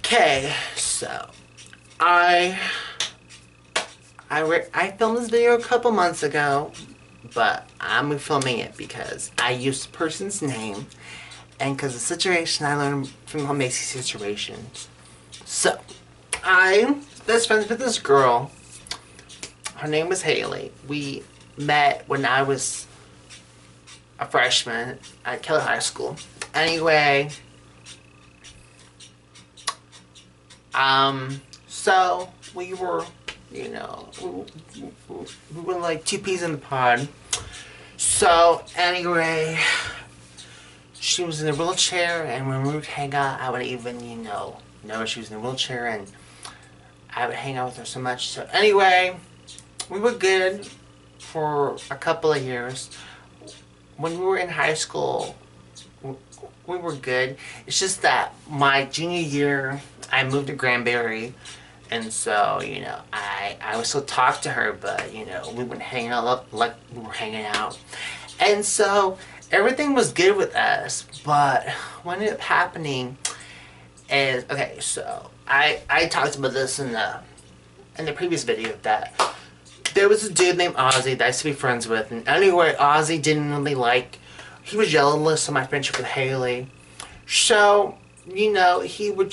Okay, so I I filmed this video a couple months ago, but I'm filming it because I used the person's name and because the situation I learned from home basic situations. So, I'm best friends with this girl. Her name was Haley. We met when I was a freshman at Keller High School. Anyway, so we were, you know, we were like two peas in the pod. So anyway, she was in a wheelchair, and when we would hang out, I would even, know she was in a wheelchair, and I would hang out with her so much. So anyway, we were good for a couple of years. When we were in high school, we were good. It's just that my junior year, I moved to Granbury, and so, I would still talk to her, but, we wouldn't hang out like we were hanging out. And so, everything was good with us, but what ended up happening is, okay, so, I talked about this in the previous video, that there was a dude named Ozzy that I used to be friends with, and anyway, Ozzy didn't really he was jealous of my friendship with Haley. So, he would,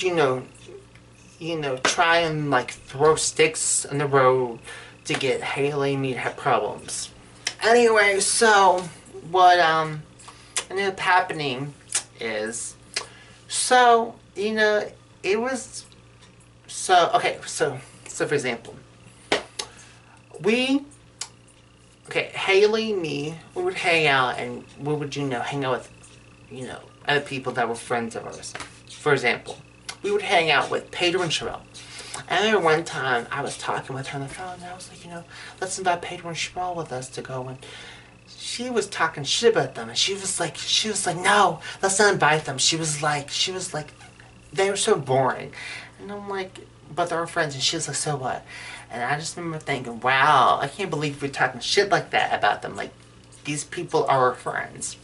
try and throw sticks in the road to get Haley and me to have problems. Anyway, so what ended up happening is, so, it was, so, okay, so for example, Haley and me, we would hang out, and we would, hang out with, other people that were friends of ours. For example, we would hang out with Pedro and Sherelle. And I remember one time, I was talking with her on the phone, and I was like, let's invite Pedro and Sherelle with us to go. And she was talking shit about them, and she was like, no, let's not invite them. She was like, they were so boring. And I'm like, but they're our friends, and she was like, so what? And I just remember thinking, wow, I can't believe we're talking shit like that about them. Like, these people are our friends.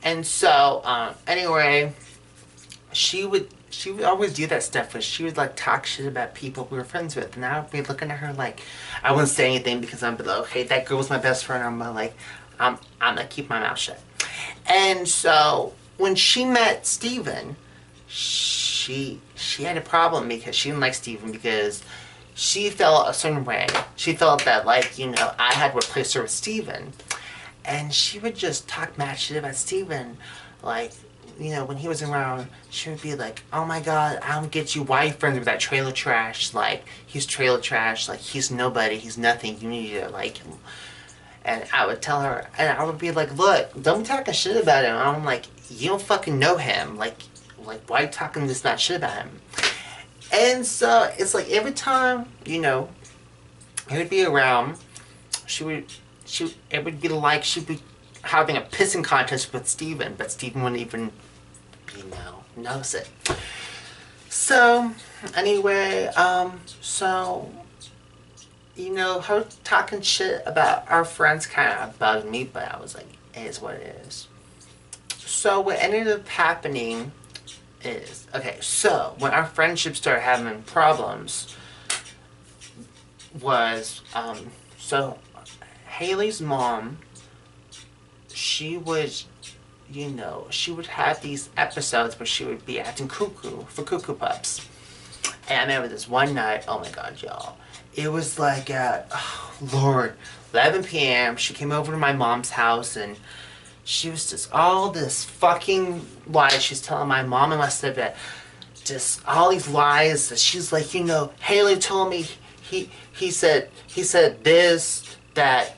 And so, anyway, she would always do that stuff where she would talk shit about people we were friends with, and I would be looking at her like, I wouldn't say anything because I'm like, okay, that girl was my best friend. I'm gonna keep my mouth shut. And so when she met Steven, she had a problem because she didn't like Steven because she felt a certain way. She felt that I had replaced her with Steven. And she would just talk mad shit about Steven. When he was around, she would be like, oh my god, I don't get you. Why are you friends with that trailer trash? He's trailer trash. He's nobody. He's nothing. You need to like him. And I would tell her, and I would be like, look, don't be talking shit about him. I'm like, you don't fucking know him. Why are you talking this not shit about him? And so, it's every time, he would be around, it would be like she'd be having a pissing contest with Steven, but Steven wouldn't even, notice it. So, anyway, her talking shit about our friends kind of bugged me, but I was like, it is what it is. So, what ended up happening is, okay, so, when our friendship started having problems, was, so, Haley's mom, she would, she would have these episodes where she would be acting cuckoo for Cuckoo Pups. And I remember this one night, oh my god, y'all. It was at, oh Lord, 11 p.m. She came over to my mom's house, and she was just all this fucking lies. She's telling my mom and my stepdad just all these lies that she's like, Haley told me he said this, that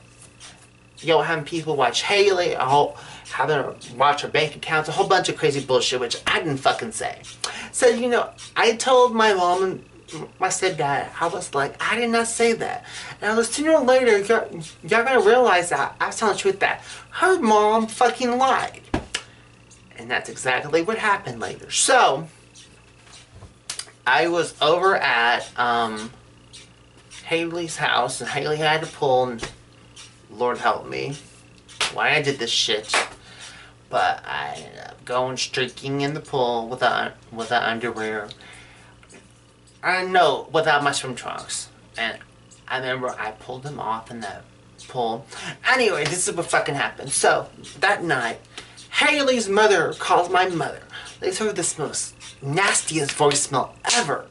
having people watch Haley, having her watch her bank accounts, a whole bunch of crazy bullshit, which I didn't fucking say. So, I told my mom and my stepdad, I was like, I did not say that. And I was, sooner or later, y'all gonna realize that I was telling the truth, that her mom fucking lied. And that's exactly what happened later. So, I was over at Haley's house, and Haley had a pool, and Lord help me why I did this shit, but I ended up going streaking in the pool with the underwear, I know, without my swim trunks. And I remember I pulled them off in the pool. Anyway, this is what fucking happened. So, that night, Haley's mother calls my mother. They heard this most nastiest voicemail ever.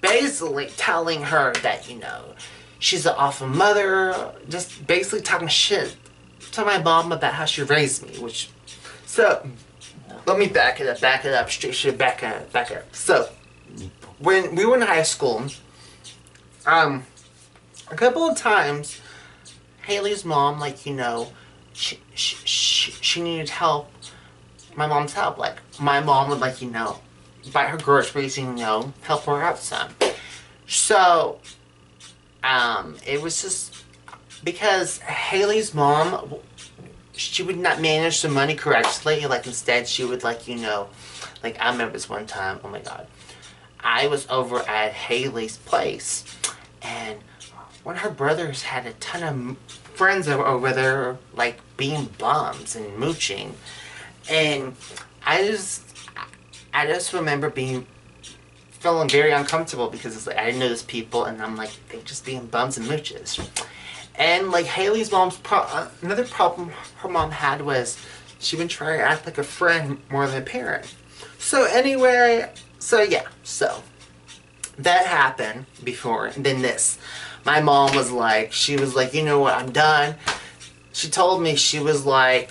Basically telling her that, she's an awful mother. Just basically talking shit to my mom about how she raised me. So, let me back it up, back it up. So, when we were in high school, a couple of times, Haley's mom, she needed help, my mom's help. Like, my mom would, buy her groceries and, help her out some. So, it was just because Haley's mom, she would not manage the money correctly. Like, instead, she would, I remember this one time, oh my god. I was over at Haley's place, and one of her brothers had a ton of friends over there, being bums and mooching. And I just remember feeling very uncomfortable because it's I didn't know those people, and I'm they just being bums and mooches. And Haley's mom's another problem her mom had was she would try to act like a friend more than a parent. So anyway, so that happened before. And then this, my mom was she was you know what, I'm done. She told me, she was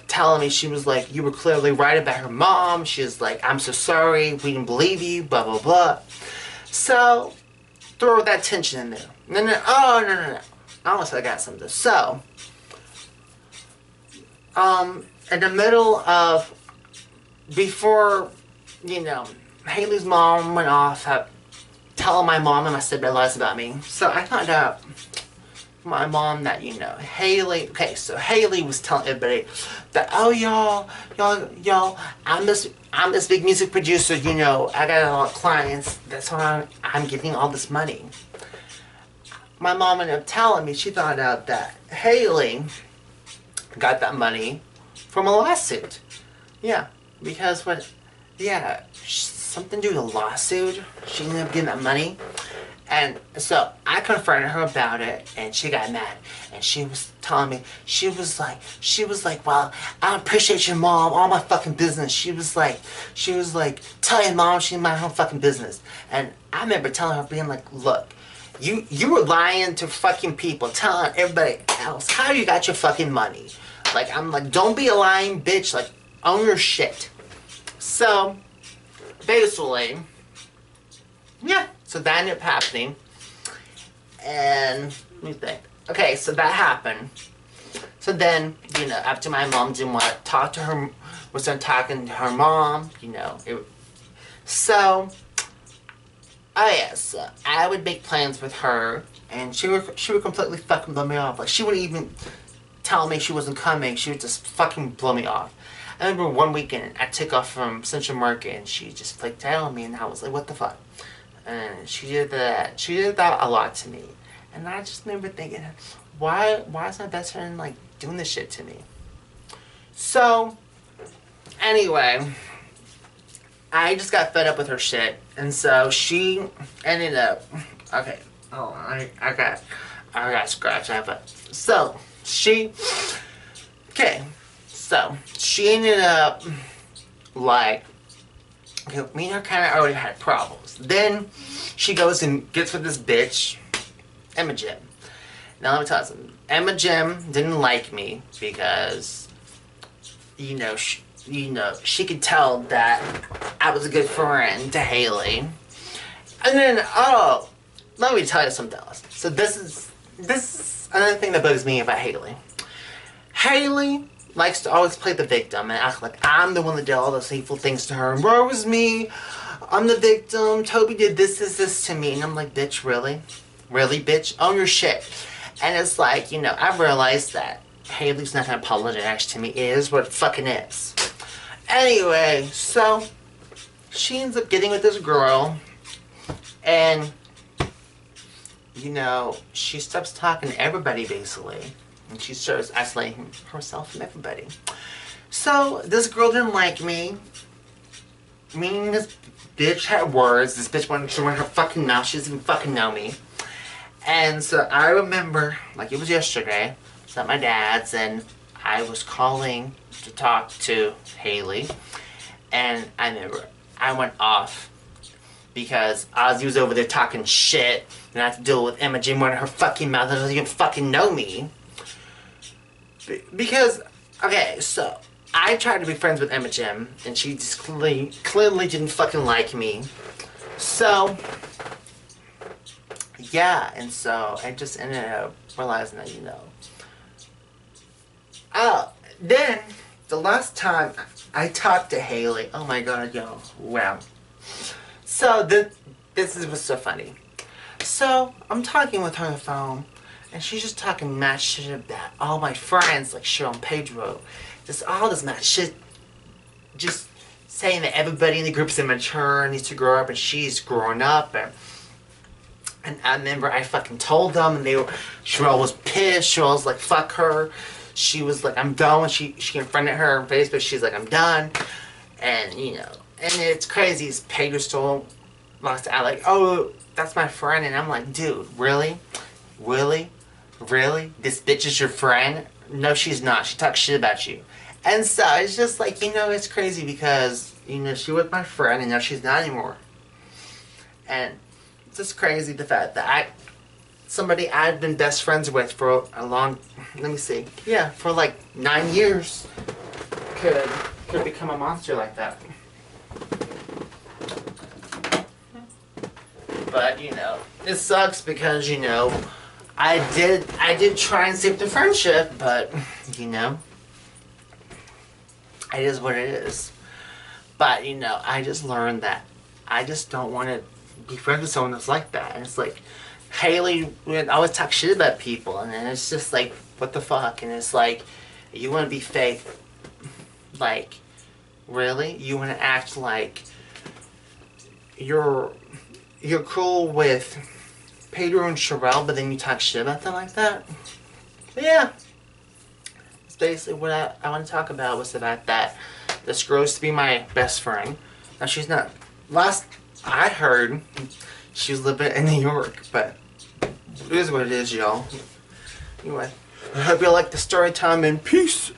telling me, she was you were clearly right about her mom. She was I'm so sorry, we didn't believe you, blah, blah, blah. So, throw that tension in there. No, I almost I got something. So, in the middle of, before, Haley's mom went off, telling my mom and my sibling lies about me. So I found out my mom that, Haley, okay, so Haley was telling everybody that, oh, y'all, I'm this big music producer, I got a lot of clients, that's why I'm getting all this money. My mom ended up telling me she found out that Haley got that money from a lawsuit. Yeah, because something to do with a lawsuit. She ended up getting that money. And so I confronted her about it, and she got mad. And she was telling me, she was like, well, I appreciate your mom, all my fucking business. She was like, tell your mom she's my whole fucking business. And I remember telling her, being look, you were lying to fucking people, telling everybody else how you got your fucking money. I'm don't be a lying bitch, own your shit. So, basically, yeah, so that ended up happening. And, let me think. Okay, so that happened. So then, after my mom didn't want to talk to her, was done talking to her mom, so, oh yeah, so I would make plans with her, and she would completely fucking blow me off. She wouldn't even tell me she wasn't coming, she would just fucking blow me off. I remember one weekend, I took off from Central Market, and she just flaked out on me, and I was like, what the fuck? And she did that a lot to me. And I just remember thinking, why is my best friend, doing this shit to me? So, anyway, I just got fed up with her shit, and so she ended up, okay, oh, I got scratched, so, she ended up, okay, me and her kind of already had problems. Then, she goes and gets with this bitch, Emma Jim. Now, let me tell you something. Emma Jim didn't like me because, she could tell that I was a good friend to Haley. And then, let me tell you something else. So this is another thing that bugs me about Haley. Haley likes to always play the victim and act like I'm the one that did all those hateful things to her. And woe is me. I'm the victim. Toby did this to me. And I'm like, bitch, really? Really, bitch? Own your shit. And it's I realized that Haley's not going to apologize to me. It is what it fucking is. Anyway, so she ends up getting with this girl. And, she stops talking to everybody, basically. And she starts isolating herself from everybody. So, this girl didn't like me. Me and this bitch had words. This bitch wanted to run her fucking mouth. She doesn't even fucking know me. And so I remember, like it was yesterday, I was at my dad's and I was calling to talk to Haley. And I remember I went off because Ozzy was over there talking shit and I had to deal with Emma Jane running her fucking mouth and doesn't even fucking know me. Because, okay, so I tried to be friends with Emma Jim and she just clearly didn't fucking like me. So, yeah, and so I just ended up realizing that, you know. Then, the last time I talked to Haley, oh my god, yo, wow. So, this was so funny. So, I'm talking with her on the phone, and she's just talking mad shit about all my friends, like Cheryl and Pedro. Just all this mad shit. Just saying that everybody in the group's immature and needs to grow up, and she's growing up, and I remember I fucking told them, and Cheryl was pissed. Cheryl was like, fuck her. She was like, I'm done. When she confronted her on Facebook, she's like, I'm done. And, you know, and it's crazy. Pedro still lost out, like, oh, that's my friend. And I'm like, dude, really? Really? Really? This bitch is your friend? No, she's not. She talks shit about you. And so it's just like, you know, it's crazy because, you know, she was my friend and now she's not anymore. And it's just crazy the fact that somebody I've been best friends with for a long, let me see, yeah, for like 9 years could become a monster like that. But, you know, it sucks because, you know, I did try and save the friendship, but, you know, it is what it is. But, you know, I just learned that I just don't want to be friends with someone that's like that. And it's like, Haley would always talk shit about people, and then it's just like, what the fuck? And it's like, you want to be fake? Like, really? You want to act like you're cool with Pedro and Sherelle, but then you talk shit about them like that? But yeah. It's basically what I want to talk about was about that. This girl used to be my best friend. Now she's not. Last I heard, she was living in New York, but it is what it is, y'all. Anyway, I hope you like the story time and peace.